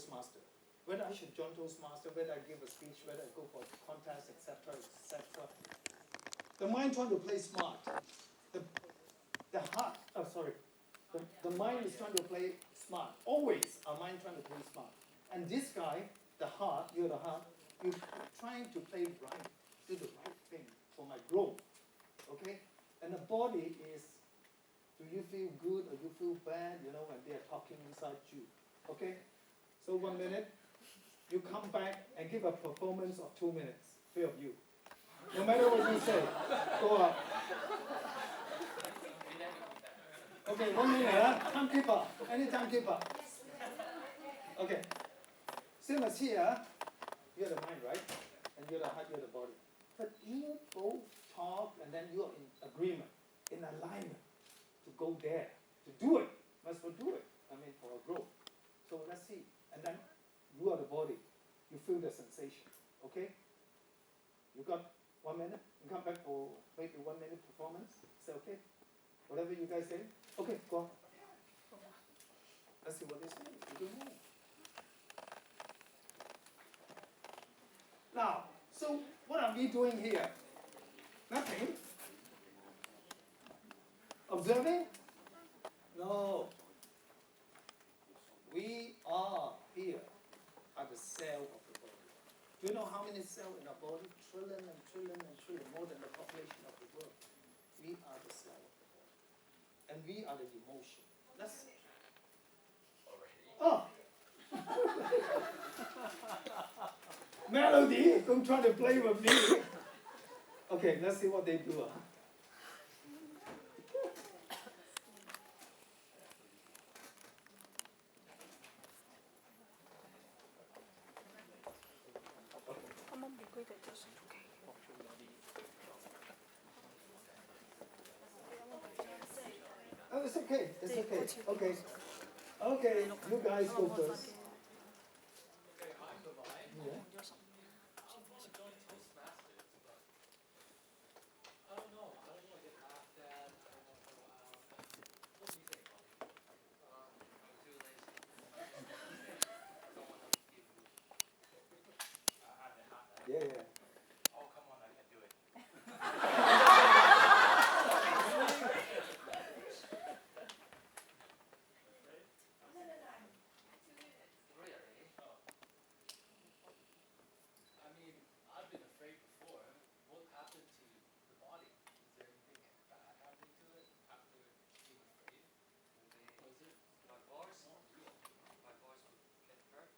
Toastmaster. Whether I should join Toastmaster, whether I give a speech, whether I go for a contest, etc., etc. The mind trying to play smart. The heart, the mind is trying to play smart. Always our mind trying to play smart. And this guy, the heart, you're trying to play right, do the right thing for my growth. Okay? And the body is, do you feel good or you feel bad, when they are talking inside you. Okay? So 1 minute, you come back and give a performance of 2 minutes, 3 of you. No matter what you say, go up. Okay, 1 minute, timekeeper. Any timekeeper? Okay. Same as here, you're the mind, right? And you're the heart, you're the body. But you both talk and then you're in agreement, in alignment to go there, to do it. Must well do it. For a growth. So let's see. And then you are the body. You feel the sensation. Okay? You got 1 minute? You come back for maybe 1 minute performance? Is that okay? Whatever you guys say? Okay, go on. Let's see what they say. You don't know. Now, so what are we doing here? Nothing. Observing? No. We are here at the cell of the body. Do you know how many cells in our body? Trillion and trillion and trillion, more than the population of the world. We are the cell of the body. And we are the emotion. Let's see. Oh! Melody, don't try to play with me. Okay, let's see what they do. Oh, it's okay. It's okay. Okay. Okay, you guys go first. Yeah. Yeah, yeah. Oh, come on, I can do it. I mean, I've been afraid before. What happened to the body? Is there anything bad happening to it after being afraid? Was it? My voice would get hurt.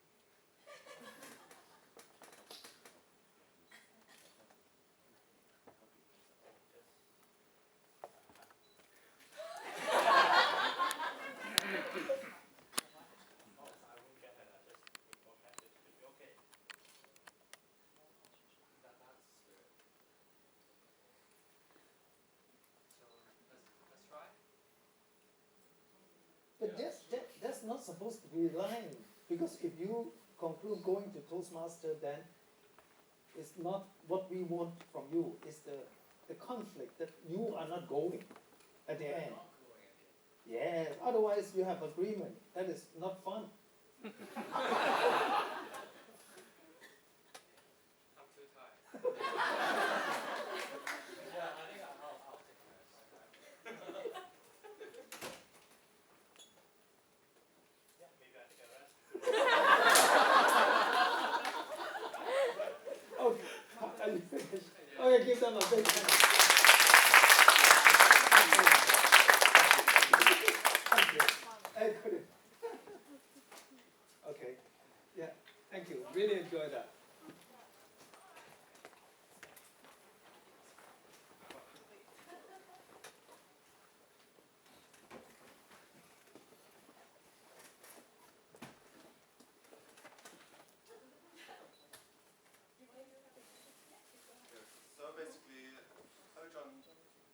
I wouldn't get hurt. I just would go affected. It would be okay. That's the spirit. So let's try. But that's not supposed to be lying. Because if you conclude going to Toastmaster, then it's not what we want from you. It's the conflict that you are not going at the end. Not going at the end. Yes, otherwise you have agreement. That is not fun. I'm too tired. Yeah, I think I'll take my time. Yeah, maybe I take a rest. Okay, are you finished? Okay, give them a big hand. Thank you. I couldn't. Okay, yeah, thank you. Really enjoyed that. So basically, having joined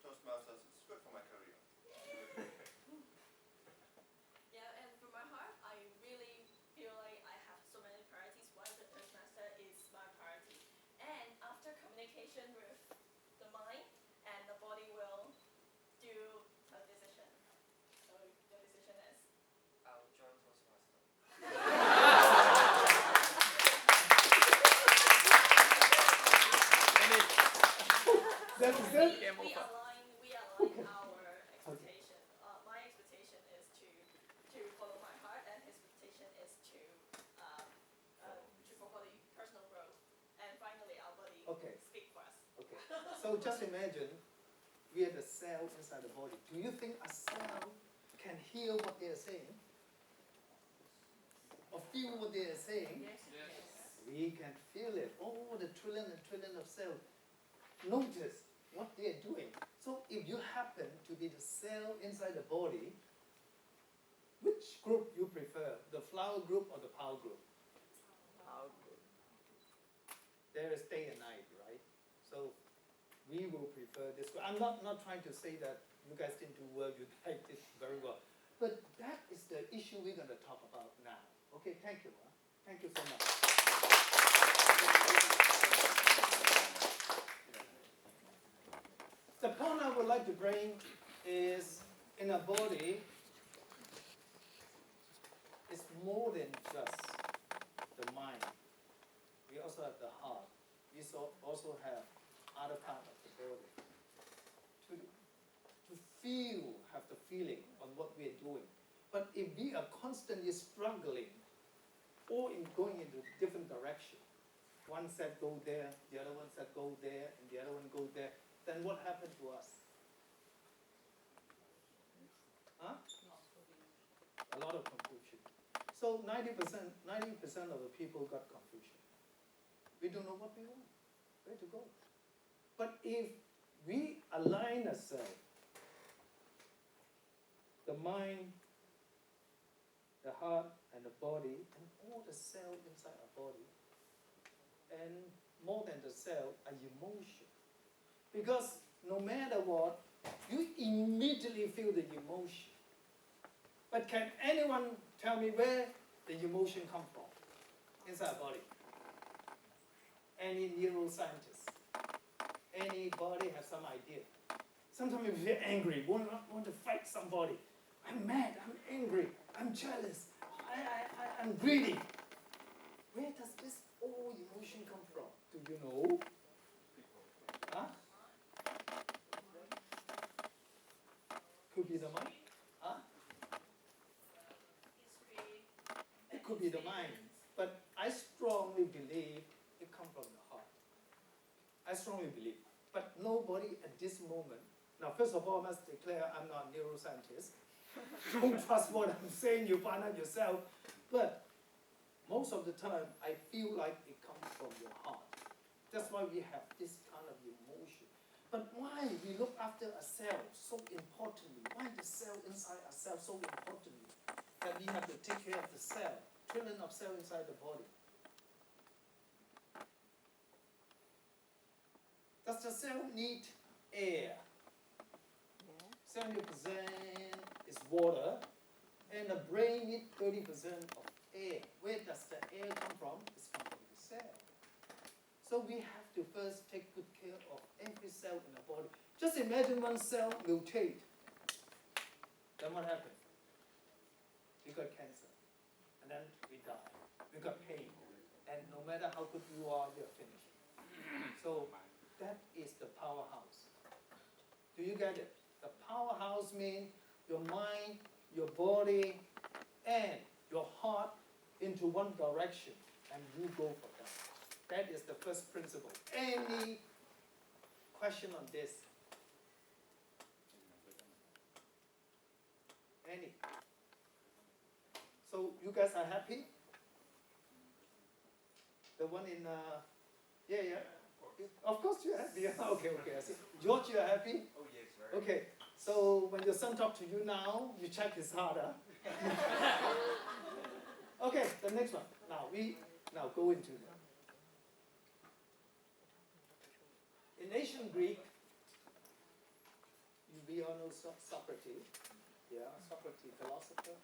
Toastmasters is good for my career. Yeah, and for my heart, I really feel like I have so many priorities. One of the Toastmaster is my priority. And after communication with the mind and the body will do a decision. So the decision is I'll join Toastmaster. Okay. speak for us. Okay. So just imagine we are the cell inside the body. Do you think a cell can hear what they are saying? Or feel what they are saying? Yes. We can feel it. Oh, the trillion and trillion of cells. Notice what they are doing. So if you happen to be the cell inside the body, which group you prefer? The flower group or the power group? There is day and night, right? So we will prefer this. I'm not trying to say that you guys didn't do well, you guys did very well. But that is the issue we're going to talk about now. Okay, thank you. Huh? Thank you so much. The point I would like to bring is in a body, it's more than just the mind. We also have the heart. We also have other part of the body. To feel, have the feeling on what we are doing. But if we are constantly struggling or in going into different direction, one said go there, the other one said go there, and the other one go there, then what happened to us? Huh? A lot of confusion. So 90% of the people got confusion. We don't know what we want, where to go. But if we align ourselves, the mind, the heart, and the body, and all the cells inside our body, and more than the cell, an emotion. Because no matter what, you immediately feel the emotion. But can anyone tell me where the emotion comes from inside our body? Any neuroscientist? Anybody have some idea? Sometimes we feel angry, want to fight somebody. I'm mad, I'm angry, I'm jealous, I'm greedy. Where does this all emotion come from? Do you know? Huh? Could be the mind. Huh? History. It could be the mind. But I strongly believe it comes from the heart. I strongly believe. But nobody at this moment. Now, first of all, I must declare I'm not a neuroscientist. Don't trust what I'm saying, you find out yourself. But most of the time, I feel like it comes from your heart. That's why we have this kind of emotion. But why we look after a cell so importantly? Why the cell inside a cell so importantly? That we have to take care of the cell, trillion of cells inside the body. Does the cell need air? 70% is water, and the brain needs 30% of air. Where does the air come from? It's come from the cell. So we have to first take good care of every cell in the body. Just imagine one cell mutate. Then what happens? We got cancer. And then we die. We got pain. And no matter how good you are, you're finished. So that is the powerhouse. Do you get it? The powerhouse means your mind, your body, and your heart into one direction, and you go for that. That is the first principle. Any question on this? Any? So you guys are happy? The one in, yeah. Of course you're happy. Okay. I see. George, you're happy? Oh yes, very. Okay. So when your son talks to you now, you check his heart. Okay, the next one. Now go into it. In ancient Greek, we all know Socrates. Yeah, Socrates, philosopher.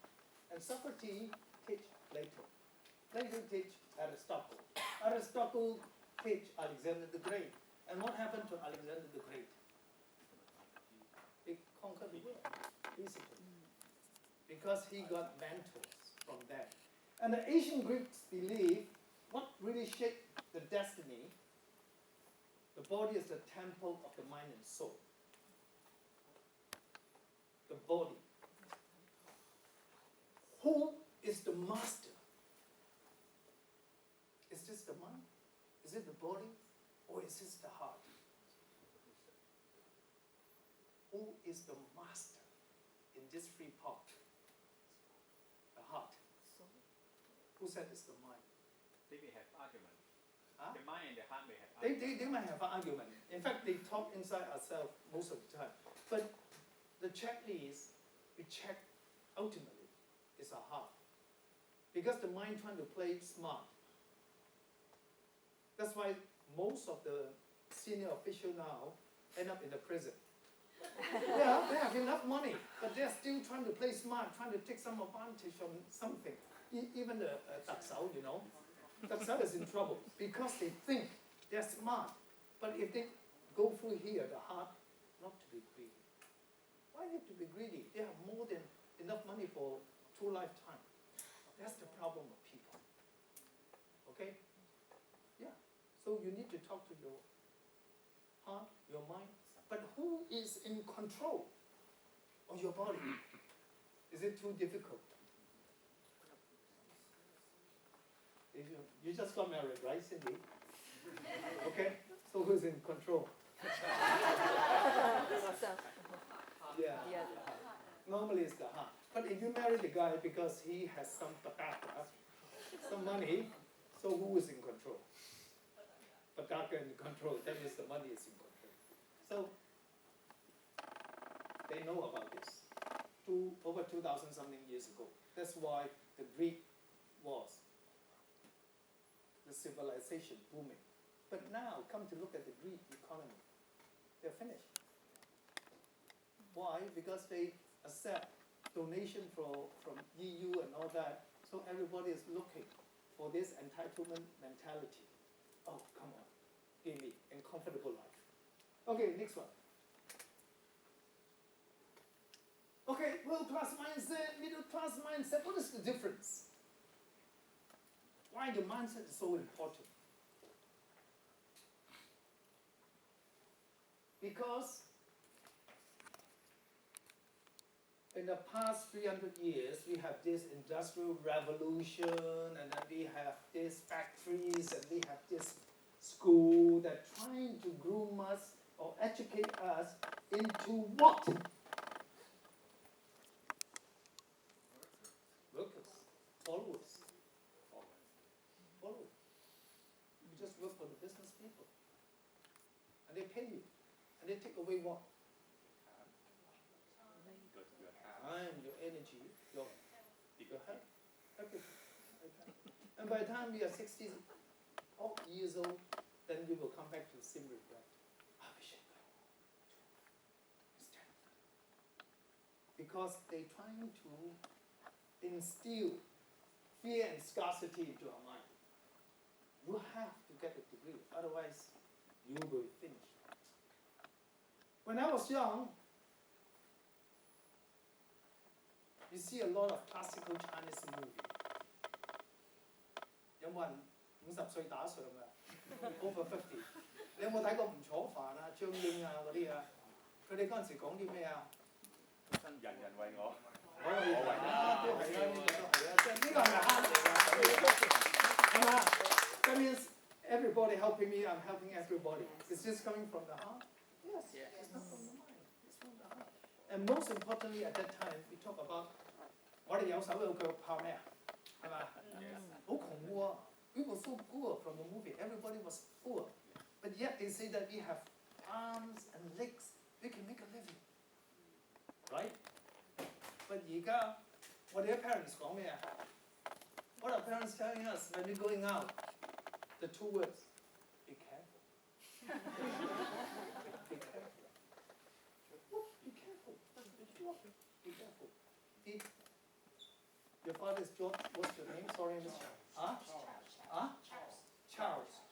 And Socrates teach Plato. Plato teach Aristotle. Aristotle teach Alexander the Great. And what happened to Alexander the Great? He conquered the world, basically. Because he got mentors from them. And the ancient Greeks believe what really shaped the destiny, the body is the temple of the mind and soul. The body. Who is the master? Is this the mind? Is it the body? Or is this the heart? Who is the master in this three part? The heart. Who said it's the mind? They may have argument. Huh? The mind and the heart may have They argument. might have an argument. In fact, they talk inside ourselves most of the time. But the checklist, we check ultimately, is our heart. Because the mind trying to play smart. That's why most of the senior officials now end up in the prison. Yeah, they have enough money, but they're still trying to play smart, trying to take some advantage on something. Even the Dak Sao, you know, Dak Sao is in trouble because they think they're smart. But if they go through here, the heart, not to be greedy. Why need to be greedy? They have more than enough money for 2 lifetimes. That's the problem of people. Okay? Yeah. So you need to talk to your heart, your mind. But who is in control of your body? Is it too difficult? If you just got married, right, Cindy? Okay? So who's in control? Yeah. Normally it's the heart. But if you marry the guy because he has some pataka, some money, so who is in control? Pataka in control, that means the money is in control. So they know about this. Over 2,000 something years ago. That's why the Greek was the civilization booming. But now, come to look at the Greek economy. They're finished. Why? Because they accept donation from EU and all that. So everybody is looking for this entitlement mentality. Oh, come on, give me a comfortable life. Okay, next one. Okay, middle class mindset, middle class mindset. What is the difference? Why the mindset is so important? Because in the past 300 years, we have this industrial revolution, and then we have these factories, and we have this school that trying to groom us or educate us into what? Workers, followers. Followers. You just work for the business people. And they pay you. And they take away what? Time, your energy, your health, everything. And by the time we are 60 years old, then we will come back to the same regret. I wish I could. Because they're trying to instill fear and scarcity into our mind. You have to get a degree, otherwise you will finish. When I was young, you see a lot of classical Chinese movie. 有冇人50歲打上㗎 ？Over 50。你有冇睇過吳楚帆啊、張英啊嗰啲啊？佢哋嗰陣時講啲咩啊？人人為我。我為人啦，都係啦，呢個都係啦，即係呢個係咪慳嚟㗎？係嘛？ That means everybody helping me, I'm helping everybody. Is this coming from the heart? Yes. It's not from the mind. It's from the heart. And most importantly, at that time, we talk about 我哋有手有腳怕咩啊？係嘛？好窮喎！ We were so poor from the movie. Everybody was poor, but yet they say that we have arms and legs. We can make a living, right? But 而家我哋啲 parents 講咩啊？ What are parents telling us when we're going out? The 2 words: be careful. Be careful. Be careful. Be careful. Your father is George. What's your name? Sorry, Mr. Huh? Huh? Charles.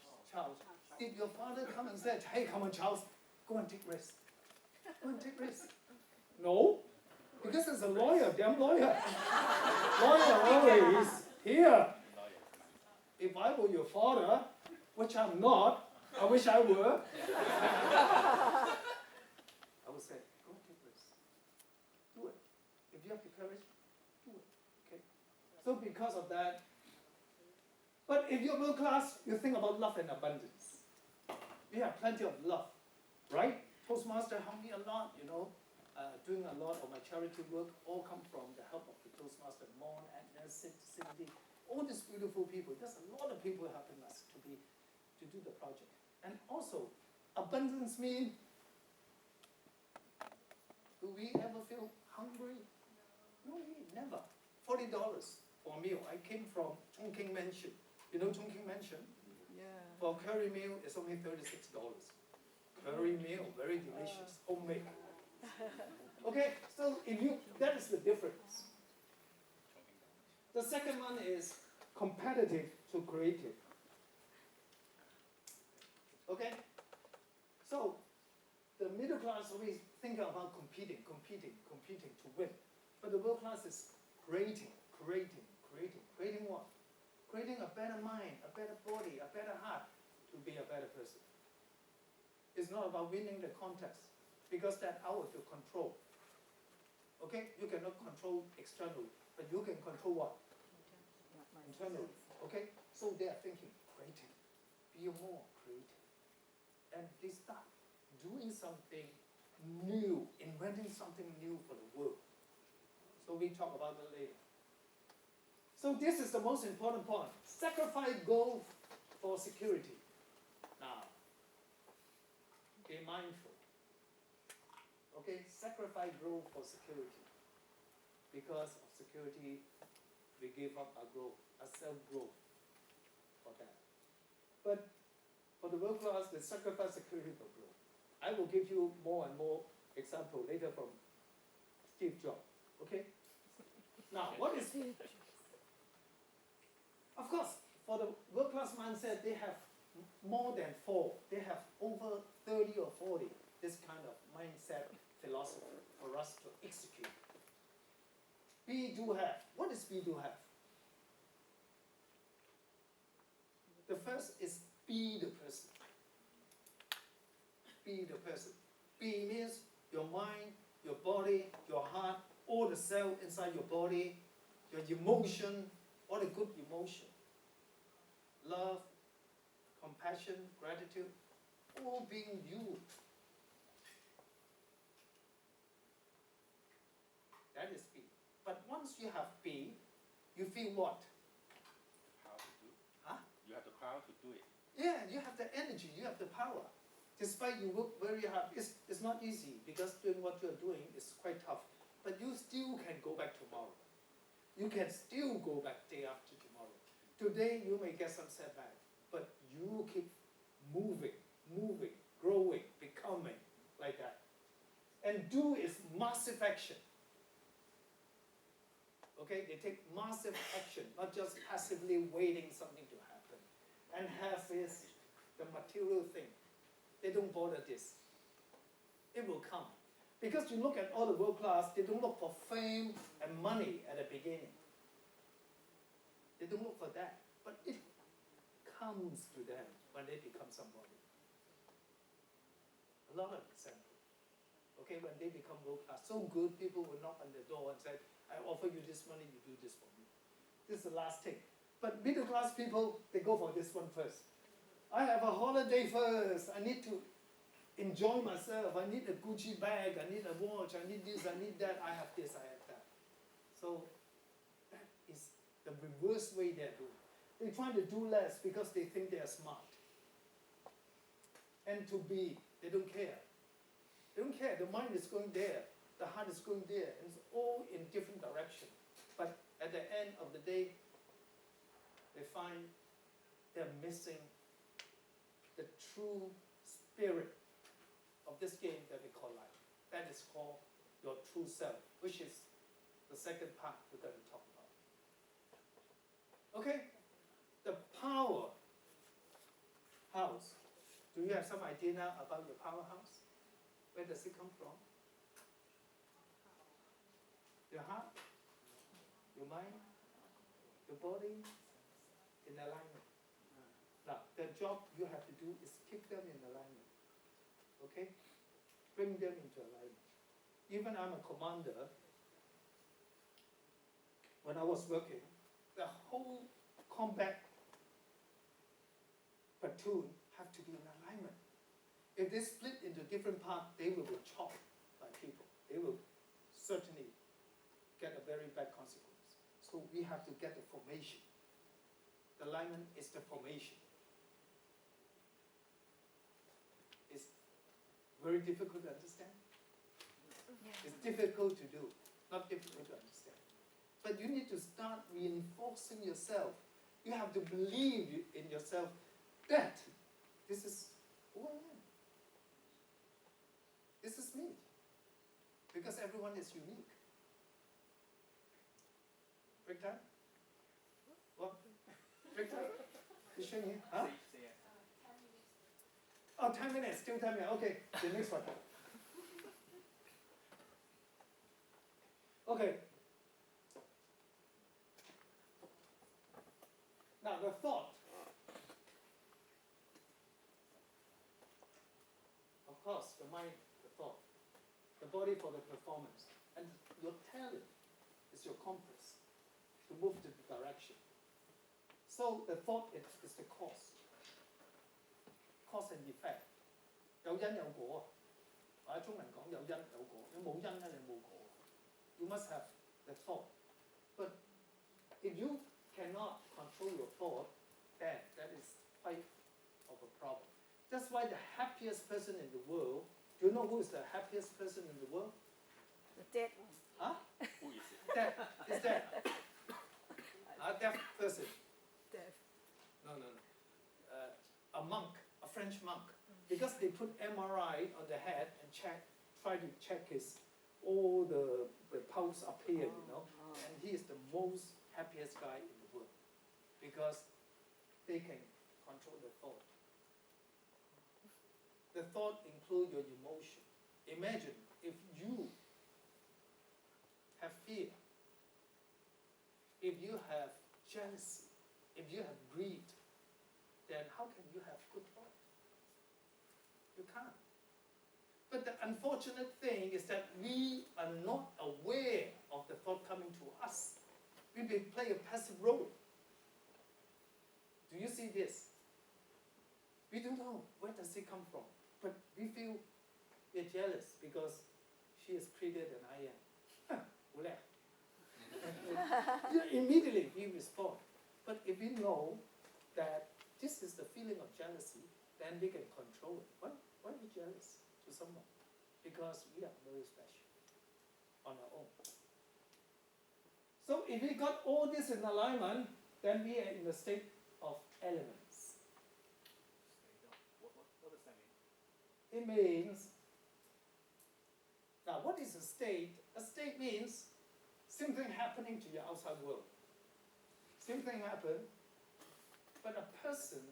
Did your father come and say, "Hey, come on, Charles, go and take risks. Go and take risks"? No, because as a lawyer, damn lawyer. Lawyer always here. If I were your father, which I'm not, I wish I were. I would say, go and take risks. Do it. If you have the courage, do it. Okay. So because of that. But if you're middle class, you think about love and abundance. We you have plenty of love, right? Toastmaster helped me a lot, doing a lot of my charity work, all come from the help of the Toastmaster, Mon, Agnes, Cindy, all these beautiful people. There's a lot of people helping us to do the project. And also, abundance means, do we ever feel hungry? No, never. $40 for a meal. I came from Chongqing Mansion. You know Chongqing Mansion? Yeah. For a curry meal, it's only $36. Curry meal, very delicious, homemade. Okay, so that is the difference. The second one is competitive to creative. Okay? So, the middle class always think about competing to win. But the world class is creating what? Creating a better mind, a better body, a better heart to be a better person. It's not about winning the contest, because that's out of your control. Okay? You cannot control externally, but you can control what? Internally. Okay? So they are thinking creative. Be more creative. And they start doing something new, inventing something new for the world. So we talk about that later. So this is the most important point. Sacrifice goals for security. Now, be mindful. Okay, sacrifice growth for security. Because of security, we give up our growth, our self-growth for that. But for the world class, they sacrifice security for growth. I will give you more and more examples later from Steve Jobs. Okay? Now, what is... Of course, for the world class mindset, they have more than 4. They have over 30 or 40, this kind of mindset philosophy for us to execute. Be, do, have. What is be, do, have? The first is be the person. Be the person. Be means your mind, your body, your heart, all the cells inside your body, your emotion, all the good emotion. Love, compassion, gratitude, all being you. That is be. But once you have be, you feel what? How to do? Huh? You have the power to do it. Yeah, you have the energy, you have the power. Despite you work very hard, it's not easy because doing what you're doing is quite tough. But you still can go back tomorrow. You can still go back day after tomorrow. Today you may get some setback, but you keep moving, growing, becoming like that. And do is massive action. Okay, they take massive action, not just passively waiting something to happen. And have is the material thing. They don't bother this. It will come. Because you look at all the world class, they don't look for fame and money at the beginning. They don't look for that. But it comes to them when they become somebody. A lot of examples. Okay, when they become world class, so good, people will knock on the door and say, I offer you this money, you do this for me. This is the last thing. But middle class people, they go for this one first. I have a holiday first. I need to enjoy myself. I need a Gucci bag. I need a watch. I need this. I need that. I have this. I have that. So that is the reverse way they're doing. They try to do less because they think they are smart. And to be, they don't care. They don't care. The mind is going there. The heart is going there. And it's all in different directions. But at the end of the day, they find they're missing the true spirit of this game that we call life. That is called your true self, which is the second part we're going to talk about. Okay? The power house. Do you have some idea now about your powerhouse? Where does it come from? Your heart, your mind, your body, in alignment. Now, the job you have to do is keep them in alignment. Okay? Bring them into alignment. Even I'm a commander, when I was working, the whole combat platoon have to be in alignment. If they split into different parts, they will be chopped by people. They will certainly get a very bad consequence. So we have to get the formation. The alignment is the formation. It's very difficult to understand. It's difficult to do, not difficult to understand. But you need to start reinforcing yourself. You have to believe in yourself that this is who I am. This is me. Because everyone is unique. Break time? What? Break time? You shouldn't hear? Huh? 10 minutes. Oh, 10 minutes, still 10 minutes. Okay, the next one. Okay. Now the thought. Of course, the mind, the thought. The body for the performance. And your talent is your compass to move the direction. So the thought is the cause. Cause and effect. 有因有果啊！或者中文講有因有果，你冇因咧，你冇果。You must have the thought. But if you cannot control your thought, then that is quite of a problem. That's why the happiest person in the world, do you know who is the happiest person in the world? The dead one. Huh? Who is it? Dead. Is dead. A deaf person. Deaf. No. A monk, a French monk. Because they put MRI on the head and try to check all the pulse up here, you know. And he is the most happiest guy in the world. Because they can control the thought. The thought includes your emotion. Imagine if you have fear, if you have jealousy, if you have greed, then how can you have good thought? You can't. But the unfortunate thing is that we are not aware of the thought coming to us. We play a passive role. Do you see this? We don't know where does it come from. But we feel we're jealous because she is prettier than I am. Immediately we respond. But if we know that this is the feeling of jealousy, then we can control it. Why are we jealous to someone? Because we are very special on our own. So if we got all this in alignment, then we are in the state of elements. What does that mean? It means, now what is a state? A state means something happening to your outside world. Same thing happened, but a person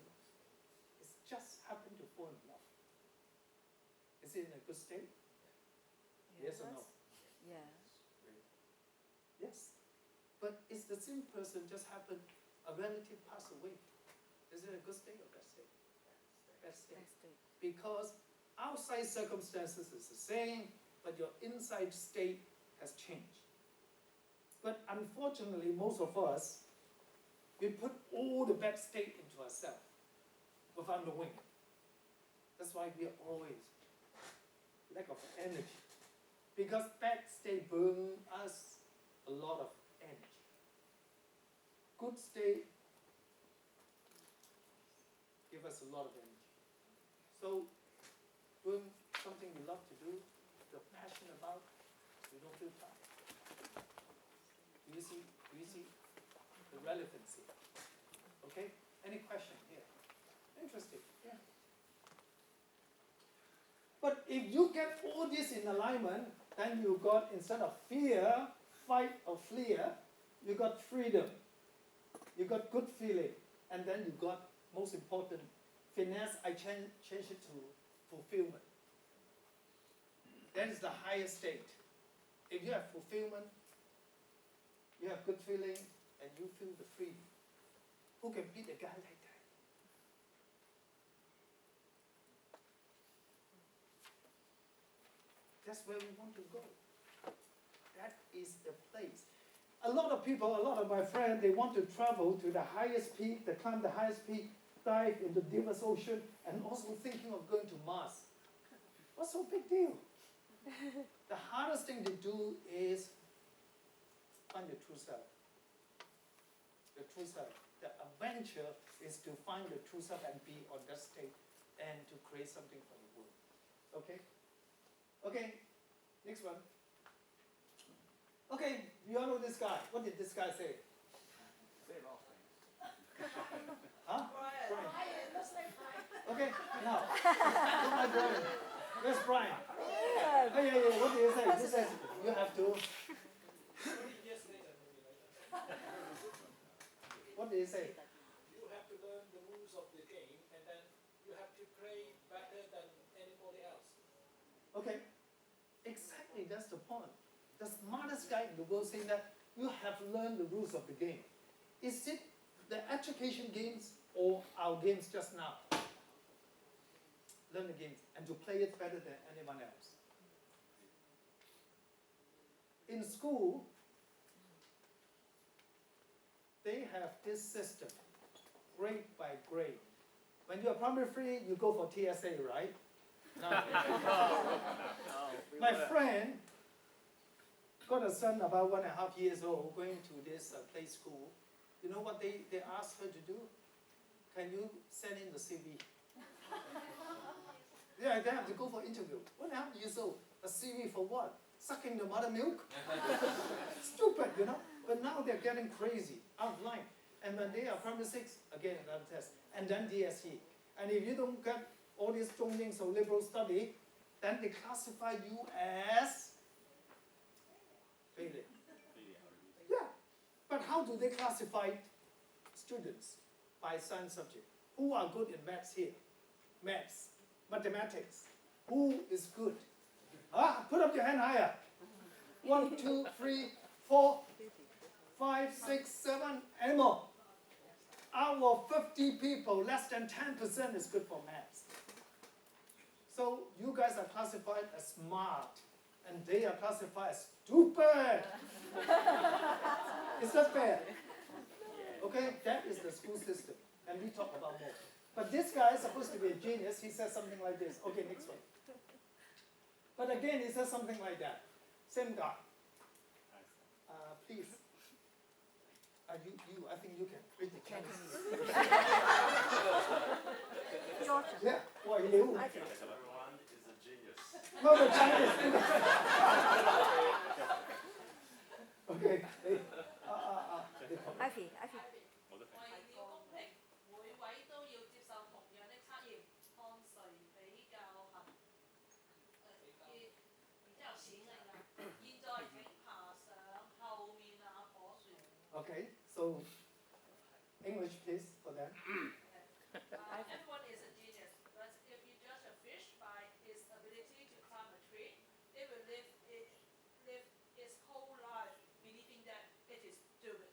is just happened to fall in love. Is it in a good state? Yes or no? Yeah. Yes. But is the same person just happened, a relative passed away? Is it a good state or bad state? Bad state. Next day. Because outside circumstances is the same, but your inside state has changed. But unfortunately, most of us, we put all the bad state into ourselves without knowing it. That's why we are always lack of energy. Because bad state burn us a lot of energy. Good state give us a lot of energy. So doing something you love to do, you're passionate about, you don't feel tired. Do you see the relevancy? Okay? Any question here? Interesting. Yeah. But if you get all this in alignment, then you got, instead of fear, fight or flee, you got freedom. You got good feeling. And then you got, most important, finesse, I change it to fulfillment. That is the highest state. If you have fulfillment, you have good feeling, and you feel the freedom. Who can beat a guy like that? That's where we want to go. That is the place. A lot of people, a lot of my friends, they want to travel to the highest peak, they climb the highest peak, dive into the deepest ocean, and also thinking of going to Mars. What's so big deal? The hardest thing to do is find the true self. The true self. The adventure is to find the true self and be on that state and to create something for the world. Okay? Okay, next one. Okay, you all know this guy. What did this guy say? Say a lot of things. Huh? Brian. Okay, now, look at Brian. Where's Brian? Yeah. Oh, yeah. What did he say? He says you have to. What did he say? You have to learn the rules of the game, and then you have to play better than anybody else. Okay, exactly. That's the point. The smartest guy in the world saying that you have learned the rules of the game. Is it the education games or our games just now? Learn the games and to play it better than anyone else. In school, they have this system, grade by grade. When you are primary 3, you go for TSA, right? No. My friend got a son about 1.5 years old going to this play school. You know what they asked her to do? Can you send in the CV? Yeah, they have to go for interview. 1.5 years old. A CV for what? Sucking the mother milk? Stupid, you know? But now they're getting crazy, out of line. And when they are primary 6, again another test. And then DSE. And if you don't get all these Zhongying, so liberal study, then they classify you as failure. Yeah. But how do they classify students? By science subject. Who are good in maths here? Maths. Mathematics. Who is good? Put up your hand higher. 1, 2, 3, 4, 5, 6, 7, and more. Out of 50 people, less than 10% is good for maths. So you guys are classified as smart, and they are classified as stupid. Is that fair? Okay, that is the school system, and we talk about more. But this guy is supposed to be a genius. He says something like this. Okay, next one. But again, he says something like that. Same guy. Please. I think you can read the Chinese. George. Yeah. Well, you. I think. Everyone is a genius. No, the Chinese. Okay. Hey. Ivy. 我都睇。為了公平，每位都要接受同樣的測驗，看誰比較行。然之後錢嚟㗎。現在請爬上後面那棵樹。Okay. So, English, please, for them. Everyone is a genius, but if you judge a fish by its ability to climb a tree, it will live its whole life believing that it is stupid.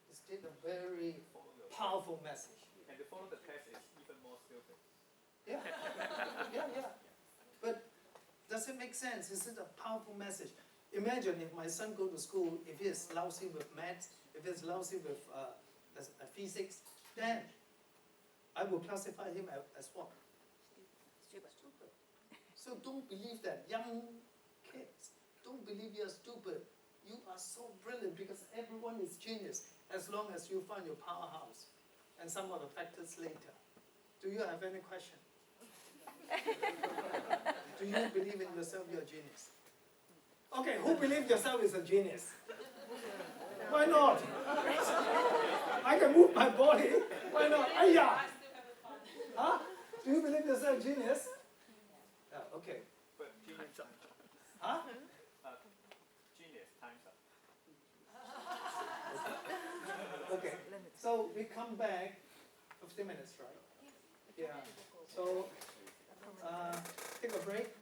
It's still a very powerful message. And to follow the test is even more stupid. Yeah. Yeah. But does it make sense? Is it a powerful message? Imagine if my son go to school, if he is lousy with maths, if he's lousy with physics, then I will classify him as what? Stupid. So don't believe that. Young kids, don't believe you're stupid. You are so brilliant because everyone is genius as long as you find your powerhouse and some other factors later. Do you have any question? Do you believe in yourself you're a genius? Okay, who believes yourself is a genius? Why not? I can move my body. Why not? Ayya! I still have fun. Huh? Do you believe yourself a genius? Yeah, okay. But genius times up. Huh? Genius times up. Okay. So we come back 15 minutes, right? Yeah. So take a break.